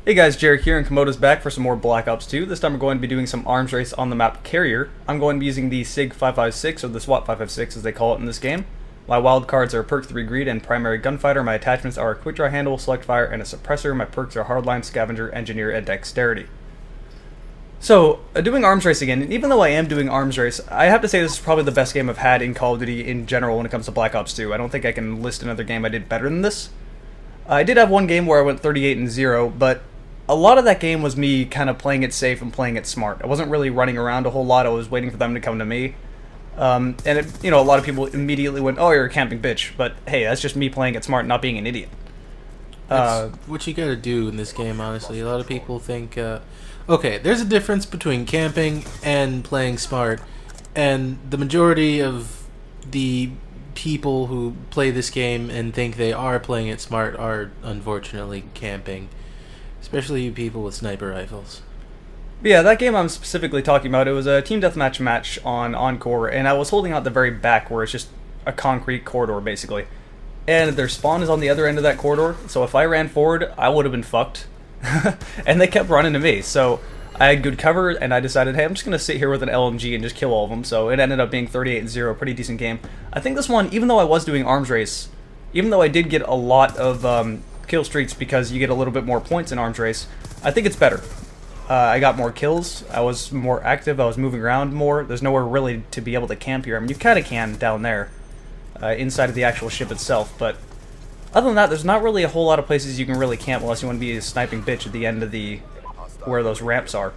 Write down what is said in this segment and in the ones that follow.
Hey guys, Jarek here, and Komodo's back for some more Black Ops 2. This time we're going to be doing some arms race on the map Carrier. I'm going to be using the SIG 556, or the SWAT 556 as they call it in this game. My wild cards are Perk 3 Greed and Primary Gunfighter. My attachments are a Quick Draw Handle, Select Fire, and a Suppressor. My perks are Hardline, Scavenger, Engineer, and Dexterity. So, doing arms race again, and even though I am doing arms race, I have to say this is probably the best game I've had in Call of Duty in general when it comes to Black Ops 2. I don't think I can list another game I did better than this. I did have one game where I went 38-0, but a lot of that game was me kind of playing it safe and playing it smart. I wasn't really running around a whole lot. I was waiting for them to come to me. And a lot of people immediately went, "Oh, you're a camping bitch." But hey, that's just me playing it smart, not being an idiot. That's what you gotta do in this game, honestly. A lot of people think, okay, there's a difference between camping and playing smart, and the majority of the people who play this game and think they are playing it smart are unfortunately camping. Especially you people with sniper rifles. But yeah, that game I'm specifically talking about, it was a team deathmatch match on Encore, and I was holding out the very back where it's just a concrete corridor, basically. And their spawn is on the other end of that corridor, so if I ran forward, I would have been fucked. And they kept running to me, so I had good cover, and I decided, hey, I'm just going to sit here with an LMG and just kill all of them, so it ended up being 38-0, a pretty decent game. I think this one, even though I was doing arms race, even though I did get a lot of kill streaks because you get a little bit more points in arms race, I think it's better. I got more kills, I was more active, I was moving around more. There's nowhere really to be able to camp here. I mean, you kind of can down there, inside of the actual ship itself, but other than that, there's not really a whole lot of places you can really camp unless you want to be a sniping bitch at the end of the where those ramps are.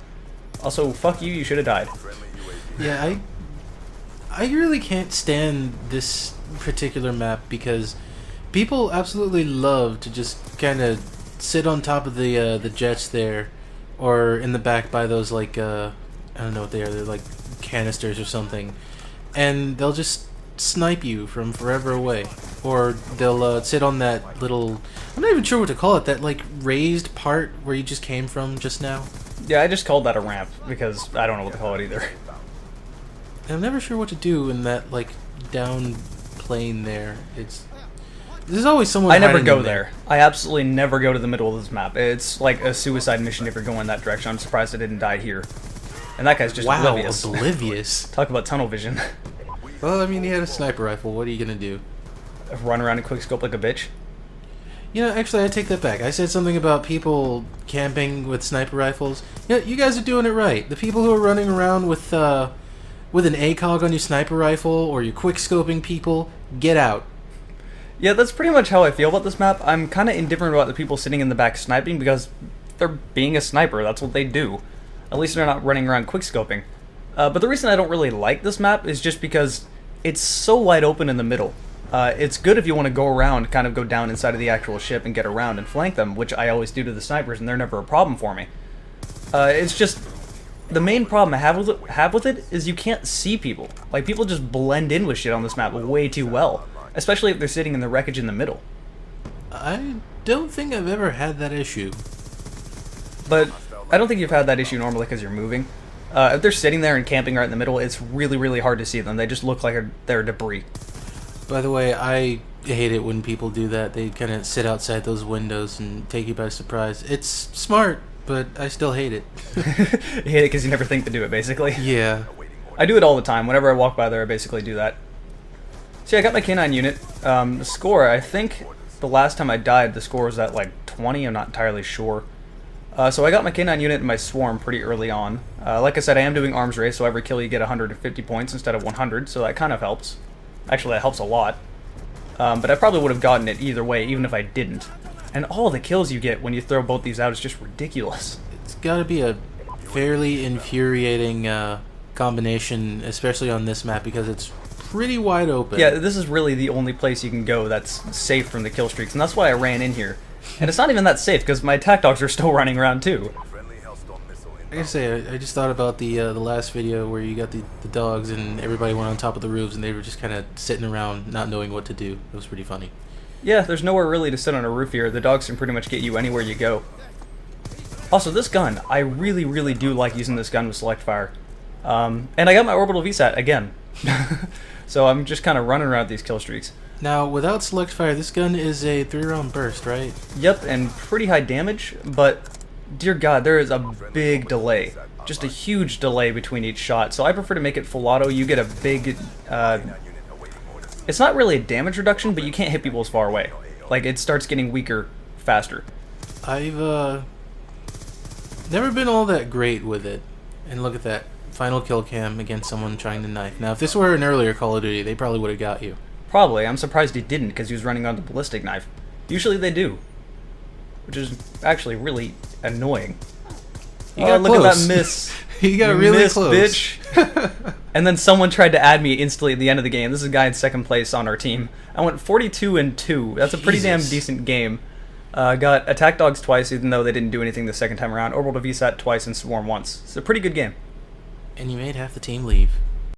Also, fuck you, you should have died. Yeah, I really can't stand this particular map because people absolutely love to just kind of sit on top of the jets there, or in the back by those like I don't know what they are. They're like canisters or something, and they'll just snipe you from forever away. Or they'll sit on that little, I'm not even sure what to call it, that like raised part where you just came from just now. Yeah, I just called that a ramp because I don't know what to call it either. I'm never sure what to do in that like down plane there. There's always someone. I never go there. I absolutely never go to the middle of this map. It's like a suicide mission if you're going that direction. I'm surprised I didn't die here. And that guy's just oblivious. Oblivious. Talk about tunnel vision. Well, I mean, he had a sniper rifle. What are you gonna do? Run around and quick scope like a bitch. You know, actually, I take that back. I said something about people camping with sniper rifles. Yeah, you guys are doing it right. The people who are running around with an ACOG on your sniper rifle or your quick scoping people, get out. Yeah, that's pretty much how I feel about this map. I'm kind of indifferent about the people sitting in the back sniping because they're being a sniper. That's what they do. At least they're not running around quickscoping. But the reason I don't really like this map is just because it's so wide open in the middle. It's good if you want to go around, kind of go down inside of the actual ship and get around and flank them, which I always do to the snipers, and they're never a problem for me. It's just the main problem I have with it is you can't see people. Like, people just blend in with shit on this map way too well. Especially if they're sitting in the wreckage in the middle. I don't think I've ever had that issue. But I don't think you've had that issue normally because you're moving. If they're sitting there and camping right in the middle, it's really, really hard to see them. They just look like they're debris. By the way, I hate it when people do that. They kind of sit outside those windows and take you by surprise. It's smart, but I still hate it. You hate it because you never think to do it, basically. Yeah. I do it all the time. Whenever I walk by there, I basically do that. See, I got my K9 unit. The score, I think the last time I died, the score was at like 20. I'm not entirely sure. So I got my K9 unit and my swarm pretty early on. Like I said, I am doing arms race, so every kill you get 150 points instead of 100, so that kind of helps. Actually, that helps a lot. But I probably would have gotten it either way, even if I didn't. And all the kills you get when you throw both these out is just ridiculous. It's got to be a fairly infuriating combination, especially on this map, because it's pretty wide open. Yeah, this is really the only place you can go that's safe from the kill streaks, and that's why I ran in here. And it's not even that safe, because my attack dogs are still running around too. I gotta say, I just thought about the last video where you got the dogs and everybody went on top of the roofs and they were just kind of sitting around not knowing what to do. It was pretty funny. Yeah, there's nowhere really to sit on a roof here. The dogs can pretty much get you anywhere you go. Also, this gun, I really, really do like using this gun with select fire. And I got my Orbital VSAT again. So I'm just kind of running around these kill streaks. Now, without select fire, this gun is a 3-round burst, right? Yep, and pretty high damage, but dear God, there is a big delay. Just a huge delay between each shot. So I prefer to make it full auto. You get a big... it's not really a damage reduction, but you can't hit people as far away. Like, it starts getting weaker faster. I've never been all that great with it. And look at that. Final kill cam against someone trying to knife. Now, if this were an earlier Call of Duty, they probably would have got you. Probably. I'm surprised he didn't, because he was running on the ballistic knife. Usually they do. Which is actually really annoying. You got look close. at that miss. You got You really missed, close. bitch. And then someone tried to add me instantly at the end of the game. This is a guy in second place on our team. I went 42-2. That's a pretty damn Jesus. decent game. Got attack dogs twice, even though they didn't do anything the second time around. Orbital VSAT twice and Swarm once. It's a pretty good game. And you made half the team leave.